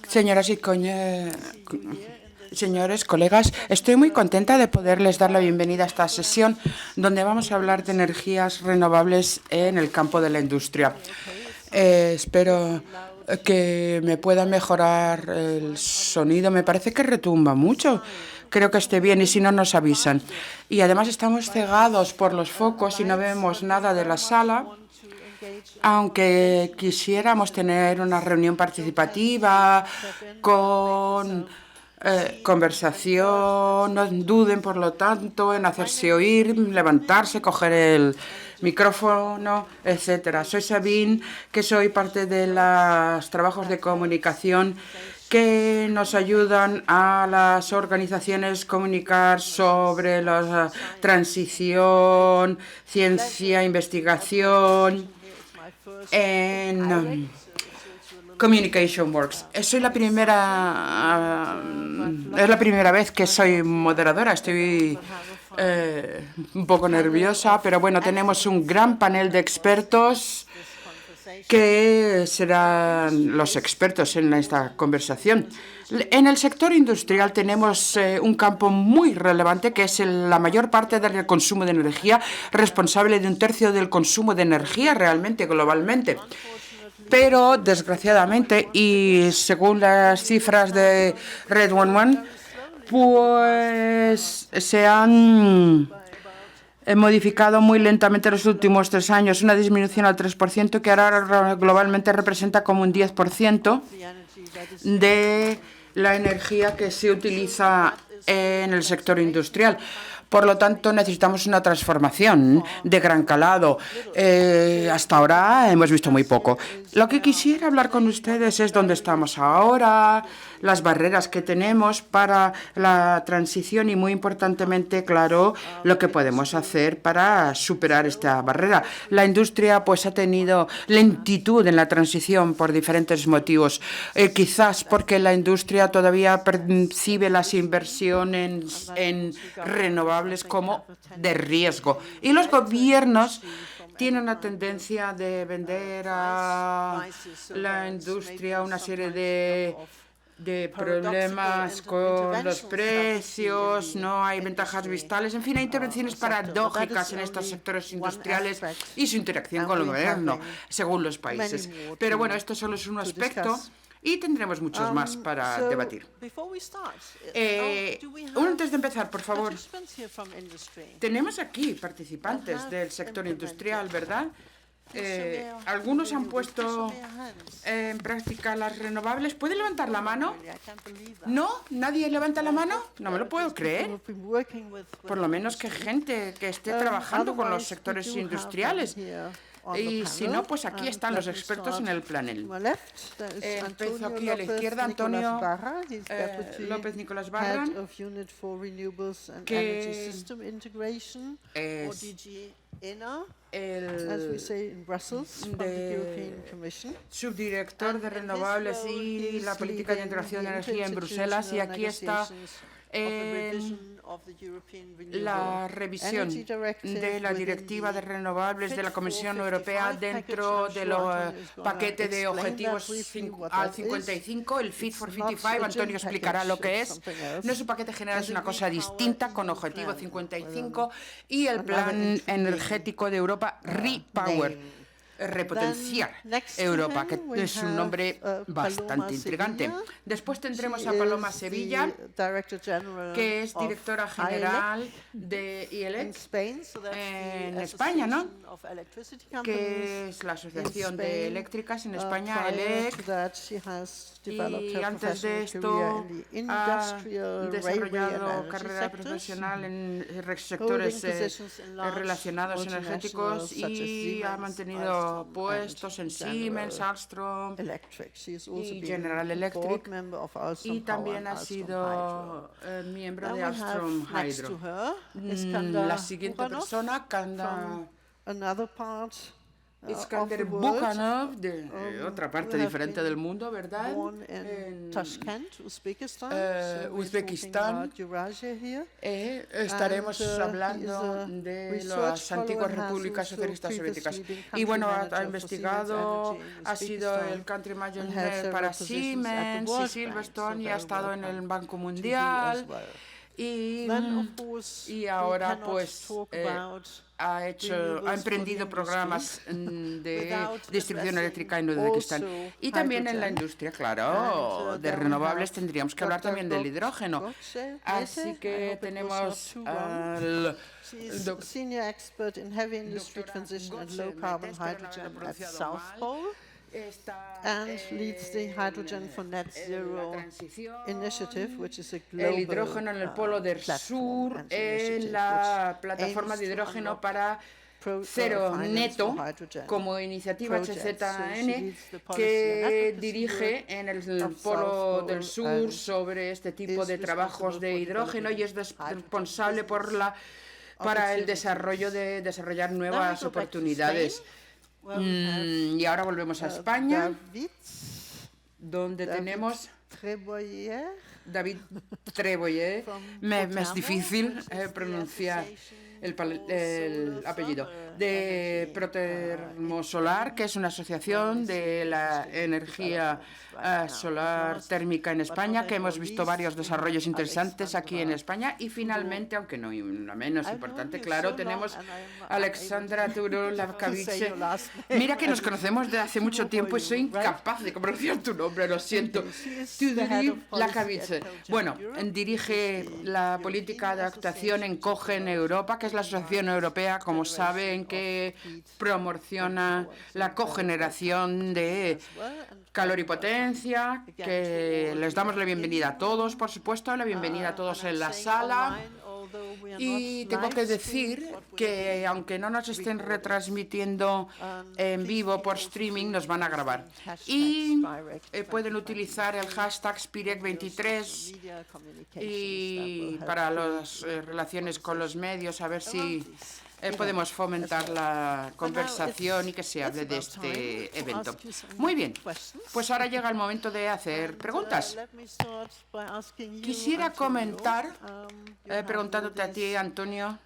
Señoras y señores, colegas, estoy muy contenta de poderles dar la bienvenida a esta sesión donde vamos a hablar de energías renovables en el campo de la industria. Espero que me pueda mejorar el sonido. Me parece que retumba mucho. Creo que esté bien y si no nos avisan. Y además estamos cegados por los focos y no vemos nada de la sala. Aunque quisiéramos tener una reunión participativa con conversación, no duden, por lo tanto, en hacerse oír, levantarse, coger el micrófono, etcétera. Soy Sabine, que soy parte de los trabajos de comunicación que nos ayudan a las organizaciones comunicar sobre la transición, ciencia, investigación en Communication Works. Es la primera vez que soy moderadora. Estoy un poco nerviosa, pero bueno, tenemos un gran panel de expertos que serán los expertos en esta conversación. En el sector industrial tenemos un campo muy relevante que es la mayor parte del consumo de energía, responsable de un tercio del consumo de energía realmente globalmente. Pero, desgraciadamente, y según las cifras de Red 11, pues se han modificado muy lentamente los últimos 3 años, una disminución al 3%, que ahora globalmente representa como un 10% de la energía que se utiliza en el sector industrial. Por lo tanto, necesitamos una transformación de gran calado. Hasta ahora hemos visto muy poco. Lo que quisiera hablar con ustedes es dónde estamos ahora, las barreras que tenemos para la transición y, muy importantemente, claro, lo que podemos hacer para superar esta barrera. La industria pues ha tenido lentitud en la transición por diferentes motivos. Quizás porque la industria todavía percibe las inversiones en renovables como de riesgo. Y los gobiernos tiene una tendencia de vender a la industria una serie de problemas con los precios, no hay ventajas vistales, en fin, hay intervenciones paradójicas en estos sectores industriales y su interacción con el gobierno, según los países. Pero bueno, esto solo es un aspecto y tendremos muchos más para debatir. Antes de empezar, por favor, tenemos aquí participantes del sector industrial, ¿verdad? Algunos han puesto en práctica las renovables. ¿Puede levantar la mano? ¿No? ¿Nadie levanta la mano? No me lo puedo creer. Por lo menos que gente que esté trabajando con los sectores industriales. Y si no, pues aquí están los expertos en el panel. Empiezo aquí a la izquierda, Antonio López Nicolás Barran, que es subdirector de renovables y la política de integración de energía en Bruselas, y aquí está la revisión de la Directiva de Renovables de la Comisión Europea dentro del paquete de objetivos al 55, el Fit for 55. Antonio explicará lo que es. No es un paquete general, es una cosa distinta con objetivo 55 y el Plan Energético de Europa RePower. Repotenciar Europa, que es un nombre bastante intrigante. Después tendremos a Paloma Sevilla, que es directora general de IELEC en España, ¿no? Que es la Asociación de Eléctricas en España, ELEC. Y antes de esto ha desarrollado carrera profesional en sectores relacionados energéticos y ha mantenido puestos en Siemens, Alstom y General Electric, y también ha sido miembro de Alstom Hydro. La siguiente persona, Iskander Bukhanov, de otra parte diferente del mundo, ¿verdad? En Tashkent, Uzbekistán. Uzbekistán. Estaremos hablando de las antiguas repúblicas socialistas soviéticas. Y bueno, ha investigado, ha sido el country manager para Siemens y Silverstone y ha estado en el Banco Mundial. Y ahora pues ha emprendido programas de distribución eléctrica en Uzbekistán. Y también en la industria, claro, de renovables tendríamos que hablar también del hidrógeno. Así que tenemos al Senior Expert in Heavy Industry Transition and Low Carbon Hydrogen at South Pole. And leads the Hydrogen for Net Zero Initiative, which is a global el hidrógeno en el polo del sur, en la plataforma de hidrógeno para cero neto, como iniciativa HZN, que dirige en el polo del sur sobre este tipo de trabajos de hidrógeno y es responsable para el desarrollar nuevas oportunidades. Y ahora volvemos a España, donde tenemos David Treboyer. Me es difícil pronunciar el apellido, de Protermosolar, que es una asociación de la energía solar térmica en España, que hemos visto varios desarrollos interesantes aquí en España. Y finalmente, aunque no menos importante, claro, tenemos a Alexandra Turulavkaviche. Mira que nos conocemos desde hace mucho tiempo y soy incapaz de pronunciar tu nombre, lo siento. Turulavkaviche. Bueno, dirige la política de actuación en COGEN Europa, que es la Asociación Europea, como saben, que promociona la cogeneración de calor y potencia, que les damos la bienvenida a todos, por supuesto, la bienvenida a todos en la sala. Y tengo que decir que aunque no nos estén retransmitiendo en vivo por streaming, nos van a grabar. Y pueden utilizar el hashtag Spirec23 y para las relaciones con los medios, a ver si podemos fomentar la conversación y que se hable de este evento. Muy bien, pues ahora llega el momento de hacer preguntas. Quisiera comenzar preguntándote a ti, Antonio.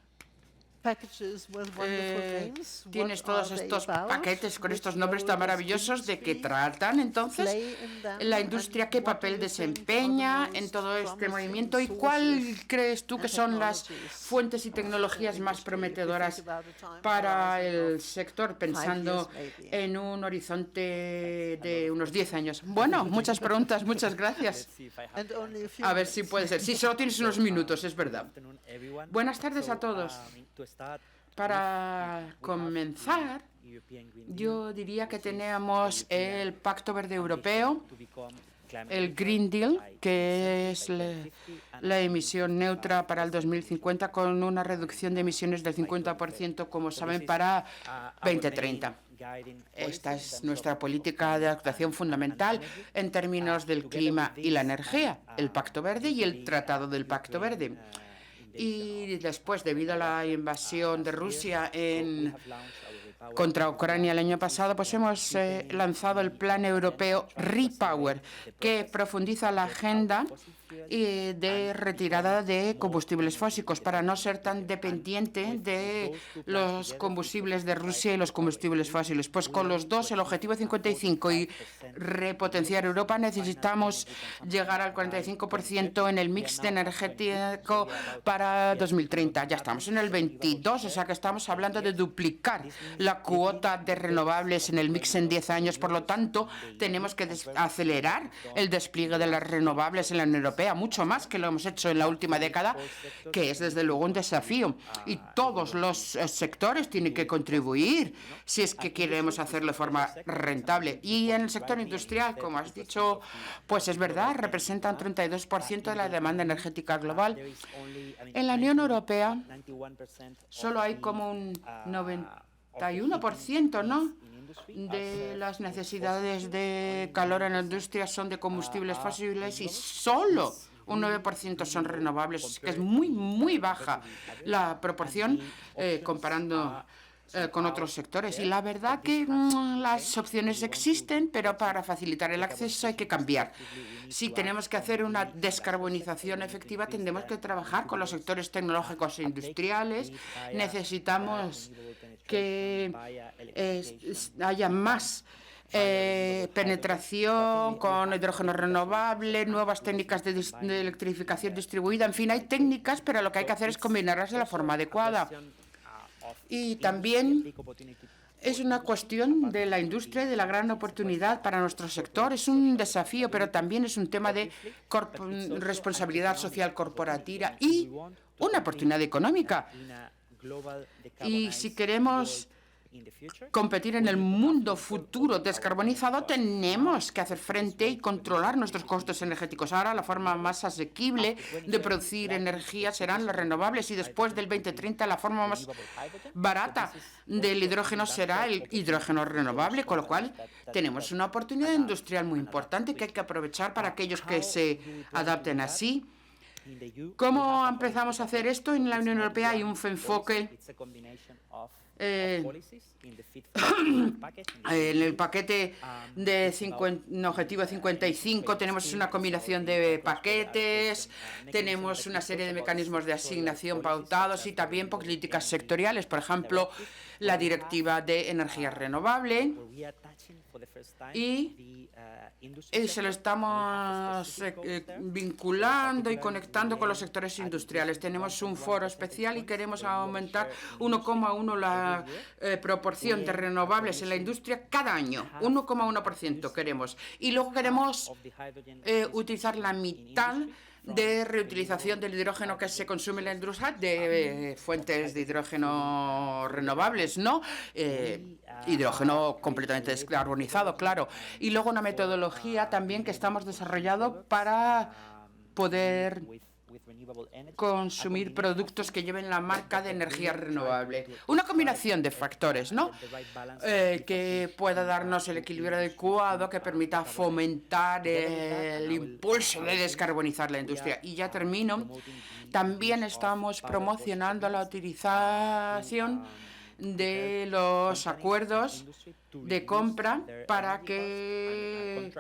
Tienes todos estos paquetes con estos nombres tan maravillosos. ¿De qué tratan entonces? La industria, ¿qué papel desempeña en todo este movimiento? ¿Y cuál crees tú que son las fuentes y tecnologías más prometedoras para el sector, pensando en un horizonte de unos 10 años? Bueno, muchas preguntas, muchas gracias. A ver si puede ser. Sí, solo tienes unos minutos, es verdad. Buenas tardes a todos. Para comenzar, yo diría que tenemos el Pacto Verde Europeo, el Green Deal, que es la emisión neutra para el 2050 con una reducción de emisiones del 50%, como saben, para 2030. Esta es nuestra política de actuación fundamental en términos del clima y la energía, el Pacto Verde y el Tratado del Pacto Verde. Y después, debido a la invasión de Rusia contra Ucrania el año pasado, pues hemos lanzado el Plan Europeo REPower, que profundiza la agenda de retirada de combustibles fósiles para no ser tan dependiente de los combustibles de Rusia y los combustibles fósiles. Pues con los dos, el objetivo 55 y repotenciar Europa, necesitamos llegar al 45% en el mix energético para 2030. Ya estamos en el 22, o sea que estamos hablando de duplicar la cuota de renovables en el mix en 10 años. Por lo tanto, tenemos que acelerar el despliegue de las renovables en la Unión Europea, mucho más que lo hemos hecho en la última década, que es desde luego un desafío. Y todos los sectores tienen que contribuir si es que queremos hacerlo de forma rentable. Y en el sector industrial, como has dicho, pues es verdad, representa un 32% de la demanda energética global. En la Unión Europea solo hay como un 91%, ¿no?, de las necesidades de calor en la industria son de combustibles fósiles y solo un 9% son renovables, que es muy, muy baja la proporción comparando con otros sectores. Y la verdad que las opciones existen, pero para facilitar el acceso hay que cambiar. Si tenemos que hacer una descarbonización efectiva, tendremos que trabajar con los sectores tecnológicos e industriales. Necesitamos que haya más penetración con hidrógeno renovable, nuevas técnicas de electrificación distribuida. En fin, hay técnicas, pero lo que hay que hacer es combinarlas de la forma adecuada. Y también es una cuestión de la industria y de la gran oportunidad para nuestro sector. Es un desafío, pero también es un tema de responsabilidad social corporativa y una oportunidad económica. Y si queremos competir en el mundo futuro descarbonizado, tenemos que hacer frente y controlar nuestros costos energéticos. Ahora la forma más asequible de producir energía serán las renovables y después del 2030 la forma más barata del hidrógeno será el hidrógeno renovable, con lo cual tenemos una oportunidad industrial muy importante que hay que aprovechar para aquellos que se adapten así. ¿Cómo empezamos a hacer esto? En la Unión Europea hay un enfoque en el paquete de Objetivo 55 tenemos una combinación de paquetes, tenemos una serie de mecanismos de asignación pautados y también políticas sectoriales, por ejemplo, la Directiva de Energía Renovable, y se lo estamos vinculando y conectando con los sectores industriales. Tenemos un foro especial y queremos aumentar 1,1 la proporción de renovables en la industria cada año. 1,1% queremos. Y luego queremos utilizar la mitad de reutilización del hidrógeno que se consume en la industria de fuentes de hidrógeno renovables, ¿no? Hidrógeno completamente descarbonizado, claro. Y luego una metodología también que estamos desarrollando para poder consumir productos que lleven la marca de energía renovable. Una combinación de factores, ¿no? Que pueda darnos el equilibrio adecuado, que permita fomentar el impulso de descarbonizar la industria. Y ya termino. También estamos promocionando la utilización de los acuerdos de compra para que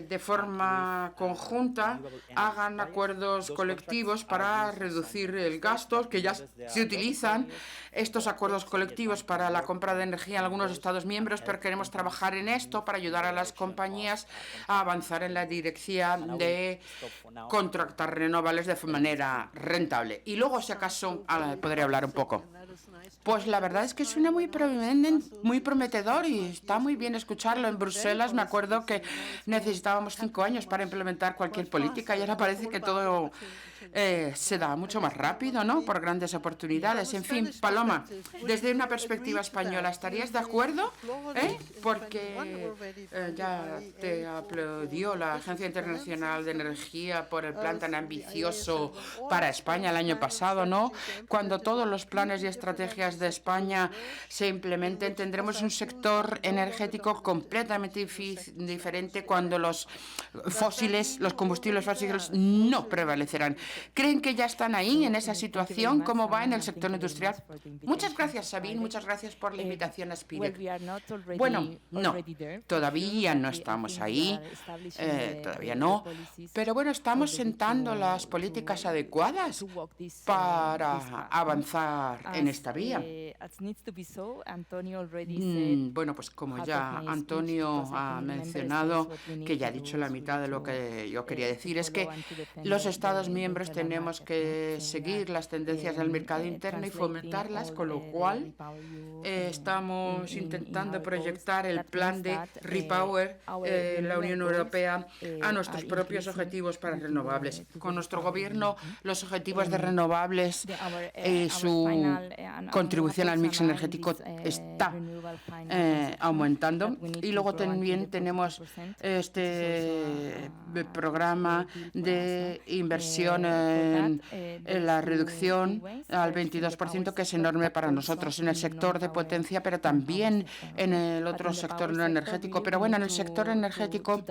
de forma conjunta hagan acuerdos colectivos para reducir el gasto, que ya se utilizan estos acuerdos colectivos para la compra de energía en algunos Estados miembros, pero queremos trabajar en esto para ayudar a las compañías a avanzar en la dirección de contratar renovables de manera rentable. Y luego, si acaso, podré hablar un poco. Pues la verdad es que suena muy prometedor y está muy bien escucharlo. En Bruselas me acuerdo que necesitábamos 5 años para implementar cualquier política y ahora parece que todo se da mucho más rápido, ¿no? Por grandes oportunidades. En fin, Paloma, desde una perspectiva española, ¿estarías de acuerdo? Porque ya te aplaudió la Agencia Internacional de Energía por el plan tan ambicioso para España el año pasado, ¿no? Cuando todos los planes y estrategias de España se implementen, tendremos un sector energético completamente diferente cuando los combustibles fósiles no prevalecerán. ¿Creen que ya están ahí en esa situación? ¿Cómo va en el sector industrial? Muchas gracias, Sabine. Muchas gracias por la invitación a Spirec. Bueno, no, todavía no estamos ahí, todavía no, pero bueno, estamos sentando las políticas adecuadas para avanzar en esta vía. Bueno, pues como ya Antonio ha mencionado, que ya ha dicho la mitad de lo que yo quería decir, es que los Estados miembros tenemos que seguir las tendencias del mercado interno y fomentarlas, con lo cual estamos intentando proyectar el plan de Repower en la Unión Europea a nuestros propios objetivos para renovables. Con nuestro gobierno, los objetivos de renovables y su contribución al mix energético está aumentando. Y luego también tenemos este programa de inversión en la reducción al 22%, que es enorme para nosotros en el sector de potencia, pero también en el otro sector no energético. Pero bueno, en el sector energético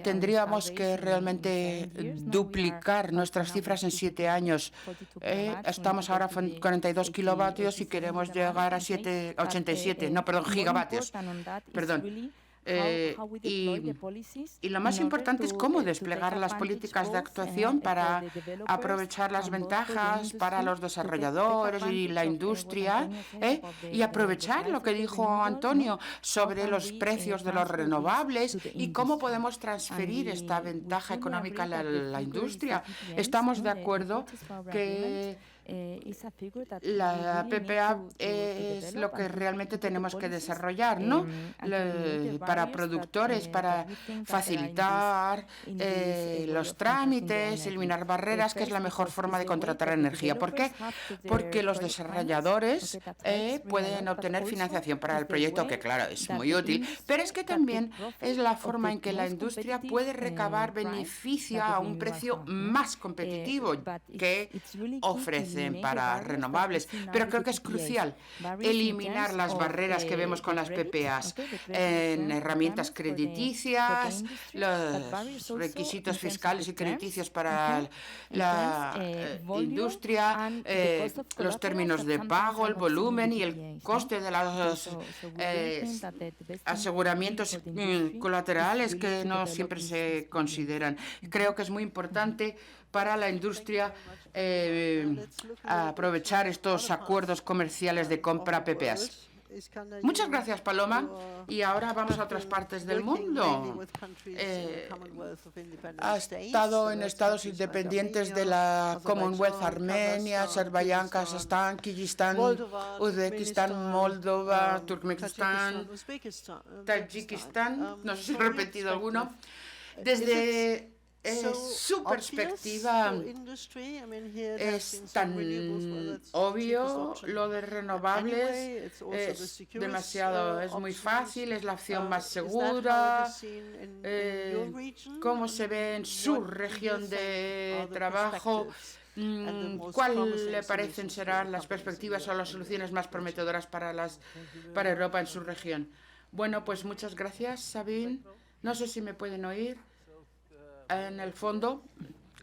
tendríamos que realmente duplicar nuestras cifras en 7 años. Estamos ahora con 42 kilovatios y queremos llegar a 87, gigavatios. Perdón. Y lo más importante es cómo desplegar las políticas de actuación para aprovechar las ventajas para los desarrolladores y la industria, y aprovechar lo que dijo Antonio sobre los precios de los renovables y cómo podemos transferir esta ventaja económica a la industria. Estamos de acuerdo que la PPA es lo que realmente tenemos que desarrollar, ¿no? Para productores, para facilitar los trámites, eliminar barreras, que es la mejor forma de contratar energía. ¿Por qué? Porque los desarrolladores pueden obtener financiación para el proyecto, que claro, es muy útil, pero es que también es la forma en que la industria puede recabar beneficio a un precio más competitivo que ofrece para renovables, pero creo que es crucial eliminar las barreras que vemos con las PPAs en herramientas crediticias, los requisitos fiscales y crediticios para la industria, los términos de pago, el volumen y el coste de los aseguramientos colaterales, que no siempre se consideran. Creo que es muy importante para la industria aprovechar estos acuerdos comerciales de compra PPAs. Muchas gracias, Paloma. Y ahora vamos a otras partes del mundo. Ha estado en estados independientes de la Commonwealth: Armenia, Azerbaiyán, Kazajstán, Kirguistán, Uzbekistán, Moldova, Turkmenistán, Tayikistán. No sé si he repetido alguno. Desde su perspectiva, es tan obvio lo de renovables, es demasiado, es muy fácil, es la opción más segura. ¿Cómo se ve en su región de trabajo? ¿Cuál le parecen serán las perspectivas o las soluciones más prometedoras para Europa en su región? Bueno, pues muchas gracias, Sabine. No sé si me pueden oír. En el fondo,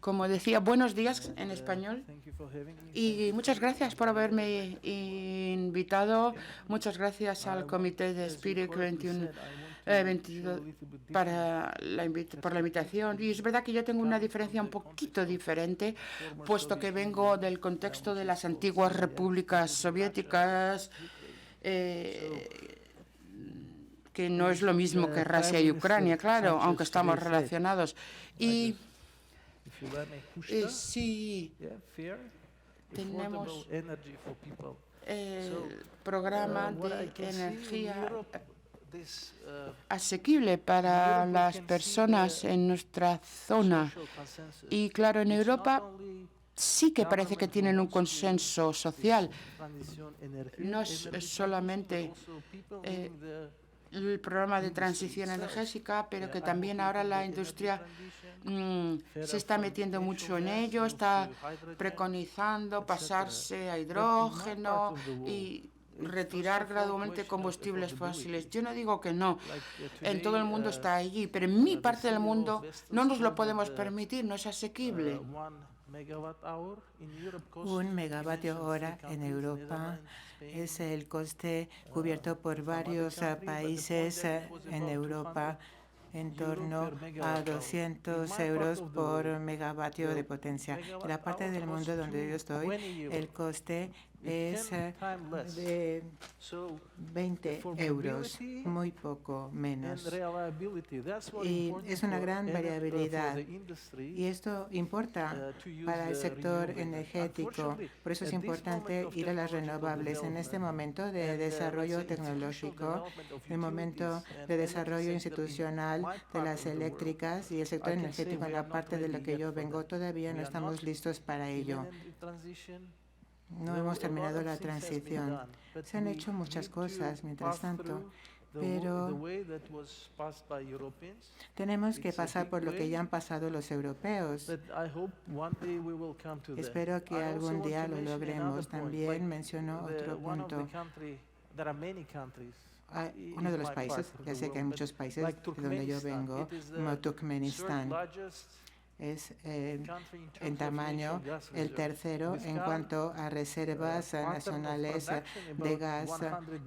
como decía, buenos días en español, y muchas gracias por haberme invitado. Muchas gracias al comité de Spirit 22 por la invitación. Y es verdad que yo tengo una diferencia un poquito diferente, puesto que vengo del contexto de las antiguas repúblicas soviéticas, que no es lo mismo que Rusia y Ucrania, claro, aunque estamos relacionados. Y sí, tenemos el programa de energía asequible para las personas en nuestra zona. Y claro, en Europa sí que parece que tienen un consenso social. No es solamente el programa de transición energética, pero que también ahora la industria se está metiendo mucho en ello, está preconizando pasarse a hidrógeno y retirar gradualmente combustibles fósiles. Yo no digo que no, en todo el mundo está allí, pero en mi parte del mundo no nos lo podemos permitir, no es asequible. 1 megavatio hora en Europa es el coste cubierto por varios países en Europa, en torno a 200 euros por megavatio de potencia. En la parte del mundo donde yo estoy, el coste es de 20 euros, muy poco menos. Y es una gran variabilidad. Y esto importa para el sector energético. Por eso es importante ir a las renovables. En este momento de desarrollo tecnológico, el momento de desarrollo institucional de las eléctricas y el sector energético, en la parte de la que yo vengo, todavía no estamos listos para ello. no hemos terminado la transición. Se han hecho muchas cosas mientras tanto, pero tenemos que pasar por lo que ya han pasado los europeos. Espero que algún día lo logremos. También menciono otro punto. Uno de los países, ya sé que hay muchos países de donde yo vengo, como Turkmenistán, es en tamaño el tercero en cuanto a reservas nacionales de gas,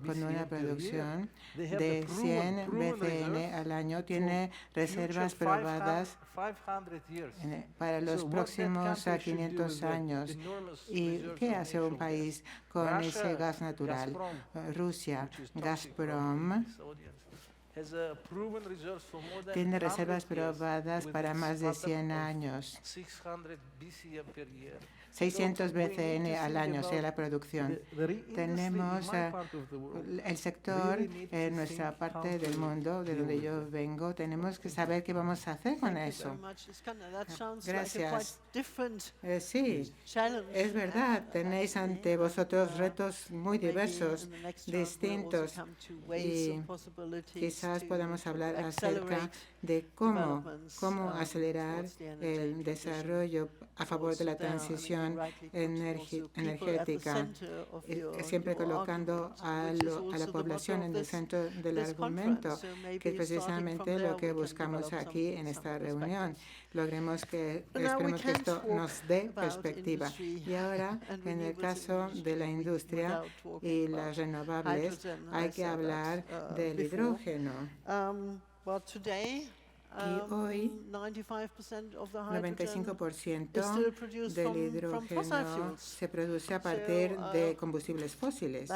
con una producción de 100 BCN al año. Tiene reservas probadas para los próximos 500 años. ¿Y qué hace un país con ese gas natural? Rusia, Gazprom, tiene reservas probadas para más de 100 años. 600 BCN al año sea la producción. Tenemos el sector en nuestra parte del mundo, de donde yo vengo. Tenemos que saber qué vamos a hacer con eso. Gracias. Sí, es verdad. Tenéis ante vosotros retos muy diversos, distintos, y quizás podamos hablar acerca de cómo acelerar el desarrollo a favor de la transición energética, siempre colocando a la población en el centro del argumento, que es precisamente lo que buscamos aquí en esta reunión. Esperemos que esto nos dé perspectiva. Y ahora, en el caso de la industria y las renovables, hay que hablar del hidrógeno. Y hoy, 95% del hidrógeno se produce a partir de combustibles fósiles.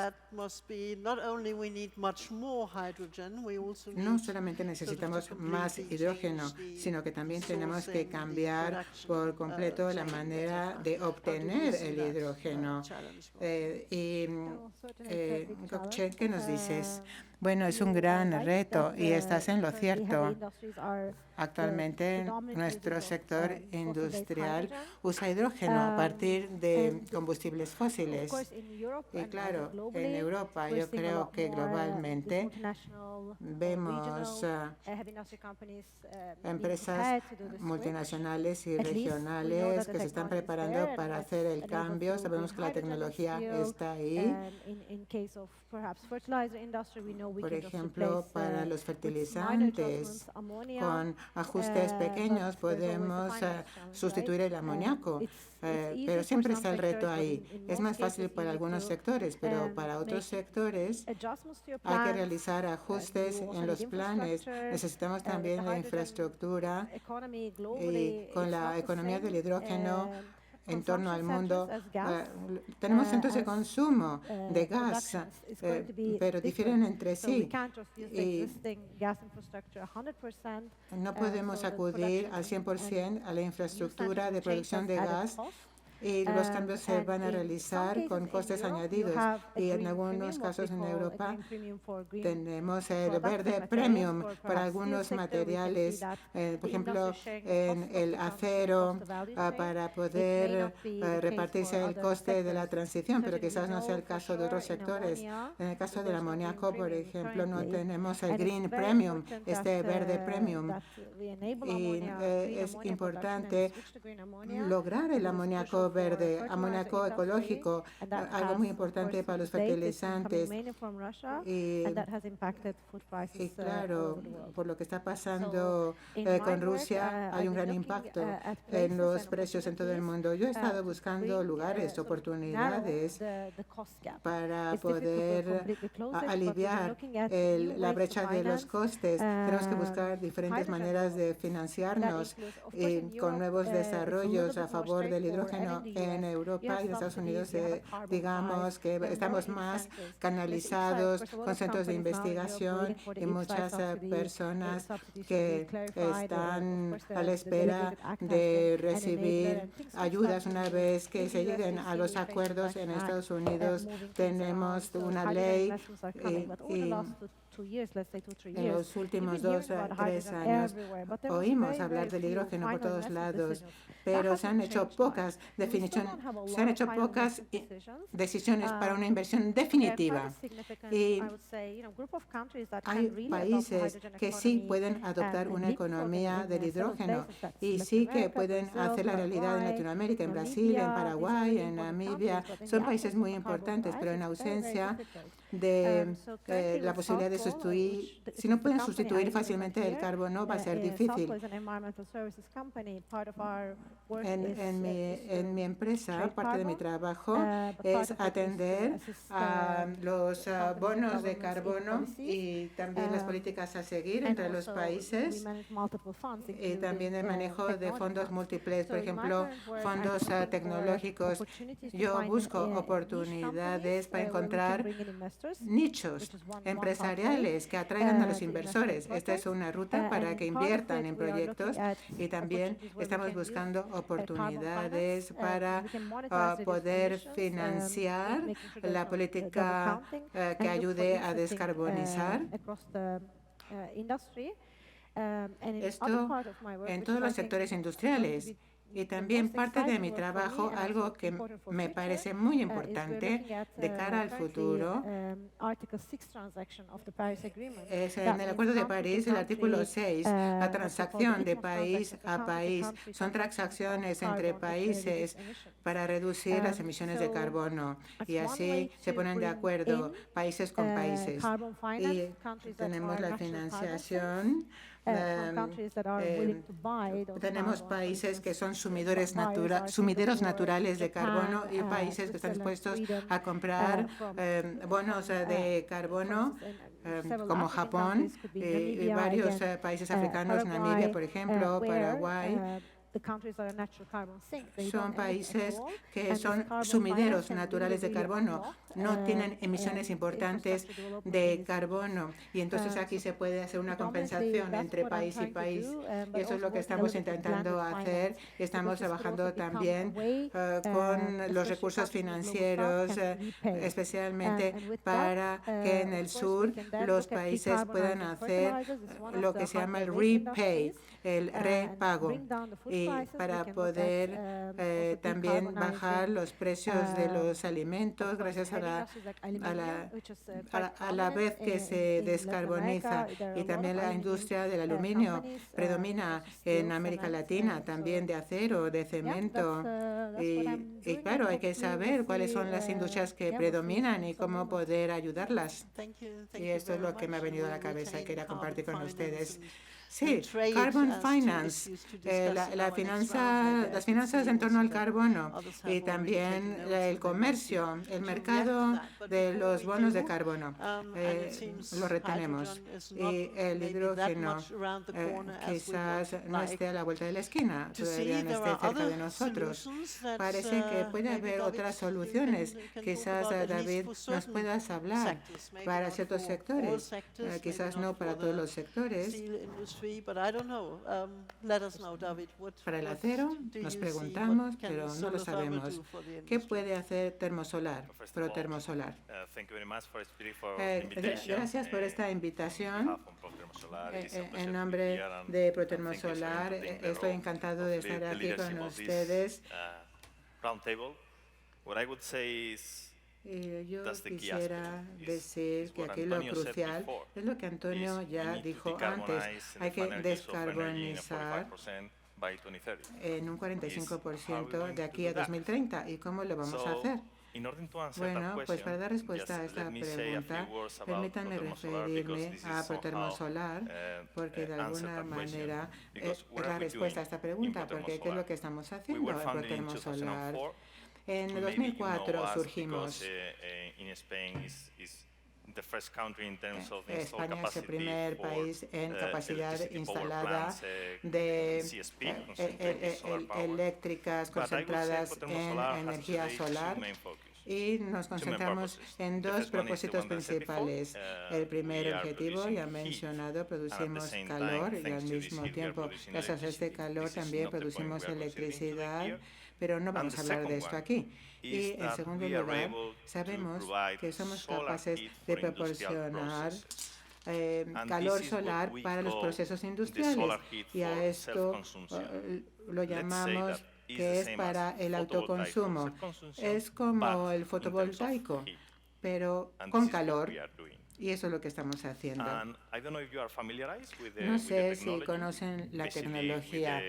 No solamente necesitamos más hidrógeno, sino que también tenemos que cambiar por completo la manera de obtener el hidrógeno. Gökçe, ¿qué nos dices? Bueno, es un gran reto y estás en lo cierto. Actualmente, nuestro sector industrial usa hidrógeno a partir de combustibles fósiles. Y claro, en Europa, yo creo que globalmente vemos empresas multinacionales y regionales que se están preparando para hacer el cambio. Sabemos que la tecnología está ahí. Por ejemplo, para los fertilizantes, con ajustes pequeños podemos sustituir el amoníaco, pero siempre está el reto ahí. Es más fácil para algunos sectores, pero para otros sectores hay que realizar ajustes en los planes. Necesitamos también la infraestructura y con la economía del hidrógeno en torno al mundo. Tenemos centros de consumo de gas, pero difieren entre sí. Y no podemos acudir al 100% a la infraestructura de producción de gas, y los cambios se van a realizar con costes añadidos. Y en algunos casos en Europa tenemos el verde premium para algunos materiales, por ejemplo, en el acero, para poder repartirse el coste de la transición, pero quizás no sea el caso de otros sectores. En el caso del amoníaco, por ejemplo, no tenemos el green premium, este verde premium. Y es importante lograr el amoníaco verde, amoníaco ecológico, algo muy importante para los fertilizantes. Y claro, por lo que está pasando con Rusia, hay un gran impacto en los precios en todo el mundo. Yo he estado buscando lugares, oportunidades para poder aliviar la brecha de los costes. Tenemos que buscar diferentes maneras de financiarnos con nuevos desarrollos a favor del hidrógeno en Europa y en Estados Unidos. Digamos que estamos más canalizados con centros de investigación y muchas personas que están a la espera de recibir ayudas una vez que se lleguen a los acuerdos en Estados Unidos. Tenemos una ley En los últimos 2 a 3 años oímos hablar del hidrógeno por todos lados, pero se han hecho pocas decisiones para una inversión definitiva. Y hay países que sí pueden adoptar una economía del hidrógeno y sí que pueden hacer la realidad en Latinoamérica, en Brasil, en Paraguay, en Namibia. Son países muy importantes, pero en ausencia de la posibilidad de sustituir, si no pueden sustituir fácilmente el carbono, va a ser difícil. En mi empresa, parte de mi trabajo es atender a los bonos de carbono y también las políticas a seguir entre los países y también el manejo de fondos múltiples, por ejemplo, fondos tecnológicos. Yo busco oportunidades para encontrar nichos empresariales que atraigan a los inversores. Esta es una ruta para que inviertan en proyectos y también estamos buscando oportunidades para poder financiar la política que ayude a descarbonizar. Esto en todos los sectores industriales. Y también parte de mi trabajo, algo que me parece muy importante de cara al futuro, es en el Acuerdo de París, el artículo 6, la transacción de país a país. Son transacciones entre países para reducir las emisiones de carbono y así se ponen de acuerdo países con países. Y tenemos la financiación. Tenemos países que son sumideros naturales de carbono y países que están dispuestos a comprar bonos de carbono, como Japón y varios países africanos, Namibia, por ejemplo, Paraguay. Son países que son sumideros naturales de carbono, no tienen emisiones importantes de carbono y entonces aquí se puede hacer una compensación entre país y país y eso es lo que estamos intentando hacer. Estamos trabajando también con los recursos financieros, especialmente para que en el sur los países puedan hacer lo que se llama el repay, el repago, y para poder también bajar los precios de los alimentos gracias a la vez que se descarboniza. Y también la industria del aluminio predomina en América Latina, también de acero, de cemento. Y claro, hay que saber cuáles son las industrias que predominan y cómo poder ayudarlas. Y esto es lo que me ha venido a la cabeza y quería compartir con ustedes. Sí, Carbon Finance, las finanzas en torno al carbono y también el comercio, el mercado de los bonos de carbono, lo retenemos. Y el hidrógeno quizás no esté a la vuelta de la esquina, todavía no esté cerca de nosotros. Parece que puede haber otras soluciones. Quizás, David, nos puedas hablar para ciertos sectores, quizás no para todos los sectores. Para el acero nos preguntamos, pero no lo sabemos. ¿Qué puede hacer termosolar, Protermosolar? Gracias por esta invitación. En nombre de Protermosolar, estoy encantado de estar aquí con ustedes. Y yo quisiera decir que aquí lo crucial es lo que Antonio ya dijo antes. Hay que descarbonizar en un 45% de aquí a 2030. ¿Y cómo lo vamos a hacer? Bueno, pues para dar respuesta a esta pregunta, permítanme referirme a Protermosolar, porque de alguna manera es la respuesta a esta pregunta, porque ¿qué es lo que estamos haciendo en Protermosolar? En 2004 surgimos. España es el primer país en capacidad instalada de eléctricas concentradas en energía solar. Y nos concentramos en dos propósitos principales. El primer objetivo, ya mencionado, producimos calor y al mismo tiempo, gracias a este calor, también producimos electricidad, pero no vamos a hablar de esto aquí. Y en segundo lugar, sabemos que somos capaces de proporcionar calor solar para los procesos industriales. Y a esto lo llamamos que es para el autoconsumo. Es como el fotovoltaico, pero con calor. Y eso es lo que estamos haciendo. No sé si conocen la tecnología.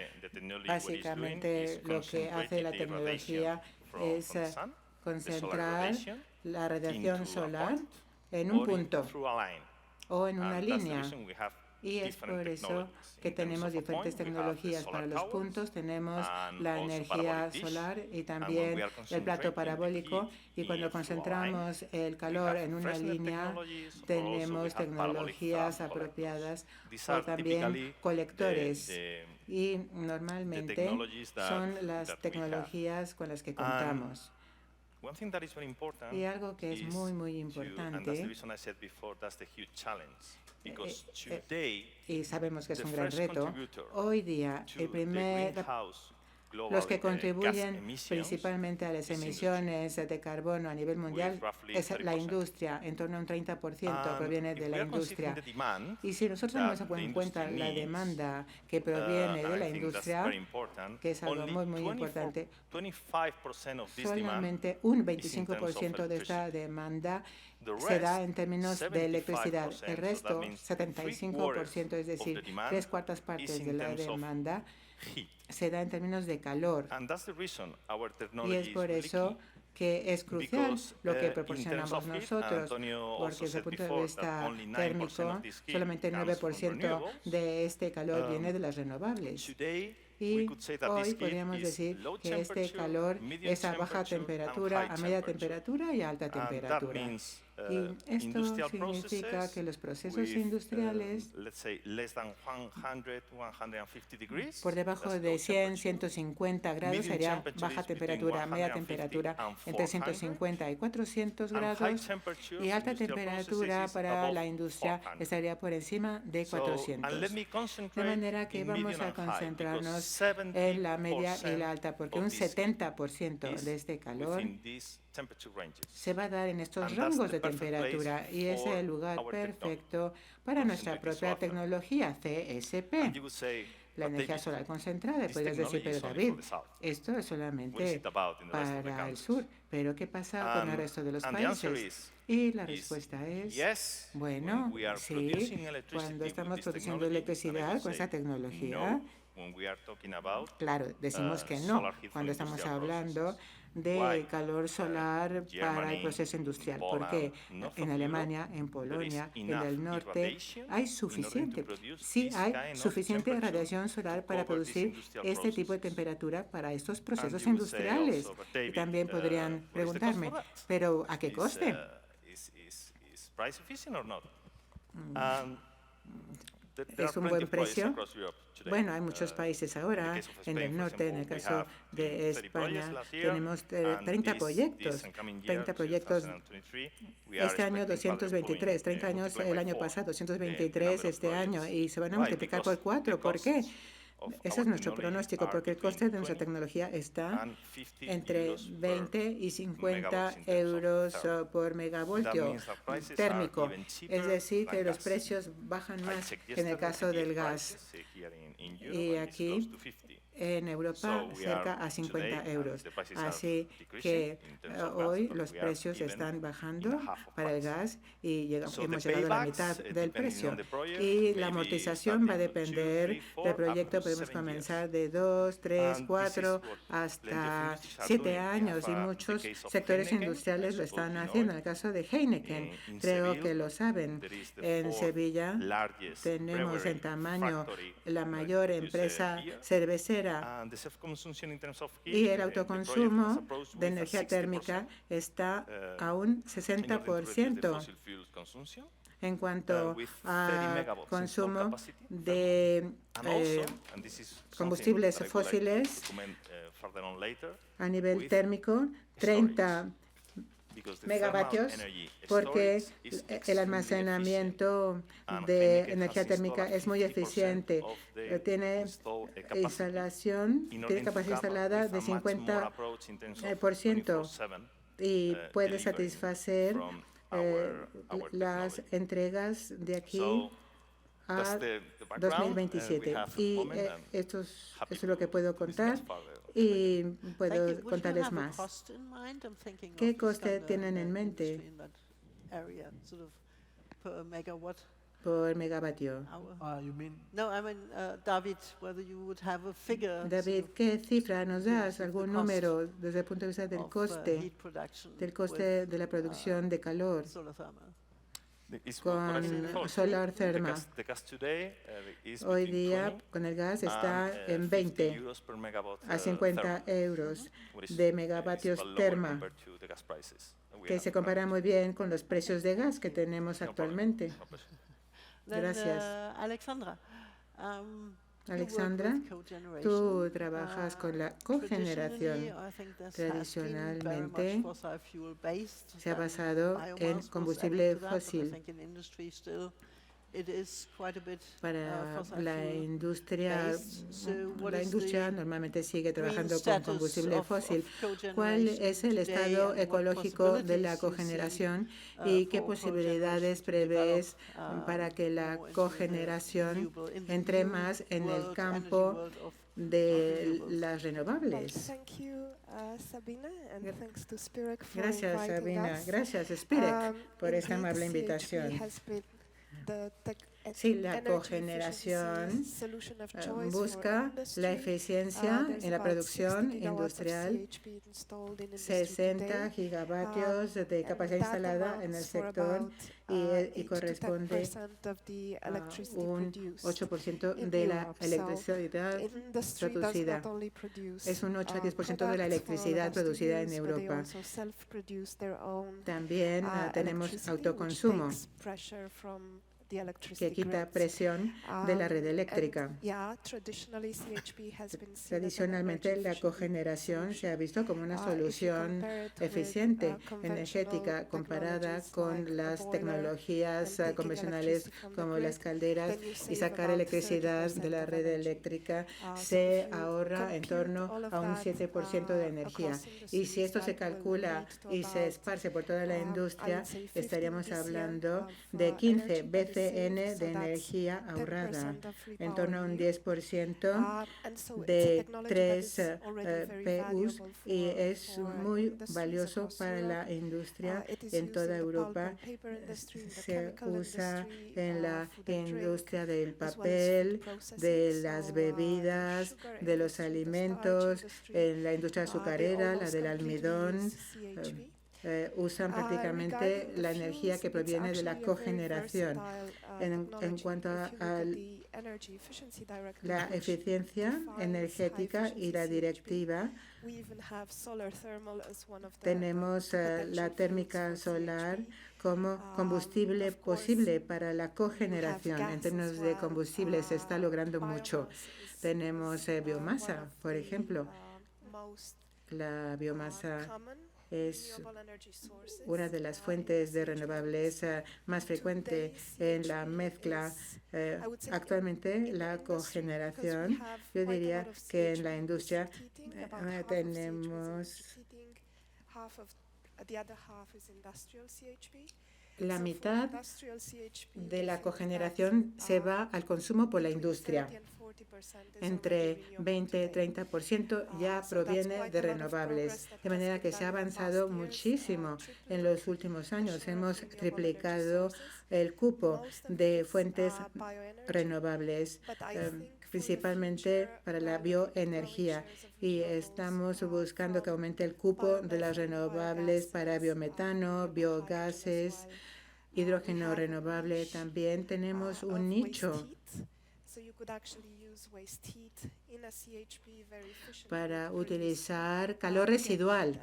Básicamente, lo que hace la tecnología es concentrar la radiación solar en un punto o en una línea. Y es por eso que tenemos diferentes tecnologías para los puntos. Tenemos la energía solar y también el plato parabólico. Y cuando concentramos el calor en una línea, tenemos tecnologías apropiadas o también colectores. Y normalmente son las tecnologías con las que contamos. Y algo que es muy, muy importante, y sabemos que es un gran reto, hoy día los que contribuyen principalmente a las emisiones de carbono a nivel mundial es la industria, en torno a un 30% proviene de la industria. Y si nosotros tomamos en cuenta la demanda que proviene de la industria, que es algo muy, muy importante, solamente un 25% de esta demanda se da en términos de electricidad. El resto, 75%, es decir, 3/4 partes de la demanda, se da en términos de calor. Y es por eso que es crucial lo que proporcionamos nosotros, porque desde el punto de vista térmico, solamente el 9% de este calor viene de las renovables. Y hoy podríamos decir que este calor es a baja temperatura, a media temperatura y a alta temperatura. Y esto significa que los procesos industriales por debajo de 100, 150 grados sería baja temperatura, media temperatura entre 150 y 400 grados y alta temperatura para la industria estaría por encima de 400. De manera que vamos a concentrarnos en la media y la alta, porque un 70% de este calor se va a dar en estos rangos de temperatura y es el lugar perfecto para nuestra propia tecnología CSP, la energía solar concentrada. Podrías decir, pero David, esto es solamente para el sur, pero ¿qué pasa con el resto de los países? Y la respuesta es, bueno, sí, cuando estamos produciendo electricidad con esta tecnología, claro, decimos que no cuando estamos hablando de calor solar para el proceso industrial, porque en Alemania, en Polonia, en el norte, hay suficiente radiación solar para producir este tipo de temperatura para estos procesos industriales. Y también podrían preguntarme, ¿pero a qué coste? ¿Es un buen precio? Bueno, hay muchos países ahora, en el norte, en el caso de España, tenemos 30 proyectos este año 223, 30 años el año pasado, 223 este año, y se van a multiplicar por 4. ¿Por qué? Ese es nuestro pronóstico, porque el coste de nuestra tecnología está entre 20 y 50 euros por megavoltio térmico. Es decir, que los precios bajan más que en el caso del gas. Y aquí en Europa cerca a 50 euros. Así que hoy los precios están bajando para el gas y hemos llegado a la mitad del precio. Y la amortización va a depender del proyecto. Podemos comenzar de 2, 3, 4 hasta 7 años y muchos sectores industriales lo están haciendo. En el caso de Heineken, creo que lo saben. En Sevilla tenemos en tamaño la mayor empresa cervecera y el autoconsumo de energía térmica está a un 60%. En cuanto a consumo de combustibles fósiles a nivel térmico, 30 megavatios, porque el almacenamiento de energía térmica es muy eficiente. Tiene capacidad instalada de 50% y puede satisfacer las entregas de aquí a 2027. Y eso es lo que puedo contar y puedo contarles más. ¿Qué coste tienen en mente por megavatio? David, ¿qué cifra nos das? ¿Algún número desde el punto de vista del coste de la producción de calor con solar thermal? Hoy día con el gas está en 20 a 50 euros de megavatios terma, que se compara muy bien con los precios de gas que tenemos actualmente. Gracias. Alexandra, tú trabajas con la cogeneración. Tradicionalmente se ha basado en combustible fósil. Para la industria normalmente sigue trabajando con combustible fósil. ¿Cuál es el estado ecológico de la cogeneración y qué posibilidades prevés para que la cogeneración entre más en el campo de las renovables? Gracias, Sabina. Gracias, Spirek, por esta amable invitación. Sí, la cogeneración busca la eficiencia en la producción industrial, 60 gigavatios de capacidad instalada en el sector y corresponde a un 8% de la electricidad producida. Es un 8 a 10% de la electricidad producida en Europa. También tenemos autoconsumo, que quita presión de la red eléctrica. Tradicionalmente, la cogeneración se ha visto como una solución eficiente energética comparada con las tecnologías convencionales como las calderas, y sacar electricidad de la red eléctrica se ahorra en torno a un 7% de energía. Y si esto se calcula y se esparce por toda la industria, estaríamos hablando de 15 BCN de energía ahorrada, en torno a un 10% de 3 PUs, y es muy valioso para la industria en toda Europa. Se usa en la industria del papel, de las bebidas, de los alimentos, en la industria azucarera, la del almidón. Usan prácticamente la energía que proviene de la cogeneración. En cuanto a la eficiencia energética y la directiva, tenemos la térmica solar como combustible posible para la cogeneración. En términos de combustible se está logrando mucho. Tenemos biomasa, por ejemplo. La biomasa es una de las fuentes de renovables más frecuente en la mezcla. Actualmente, la cogeneración, yo diría que en la industria tenemos la mitad de la cogeneración se va al consumo por la industria. Entre 20 y 30% ya proviene de renovables, de manera que se ha avanzado muchísimo en los últimos años. Hemos triplicado el cupo de fuentes renovables, principalmente para la bioenergía, y estamos buscando que aumente el cupo de las renovables para biometano, biogases, hidrógeno renovable. También tenemos un nicho para utilizar calor residual,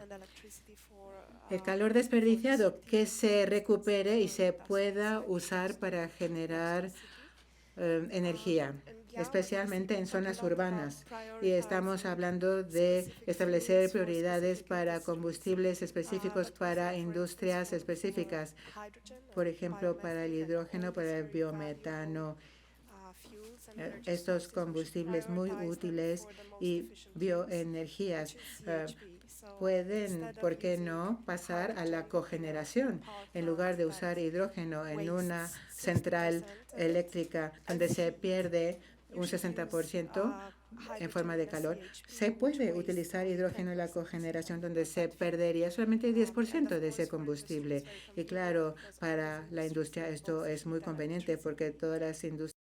el calor desperdiciado, que se recupere y se pueda usar para generar energía, especialmente en zonas urbanas. Y estamos hablando de establecer prioridades para combustibles específicos para industrias específicas, por ejemplo, para el hidrógeno, para el biometano estos combustibles muy útiles y bioenergías pueden, ¿por qué no?, pasar a la cogeneración en lugar de usar hidrógeno en una central eléctrica donde se pierde un 60% en forma de calor. Se puede utilizar hidrógeno en la cogeneración donde se perdería solamente el 10% de ese combustible. Y claro, para la industria esto es muy conveniente porque todas las industrias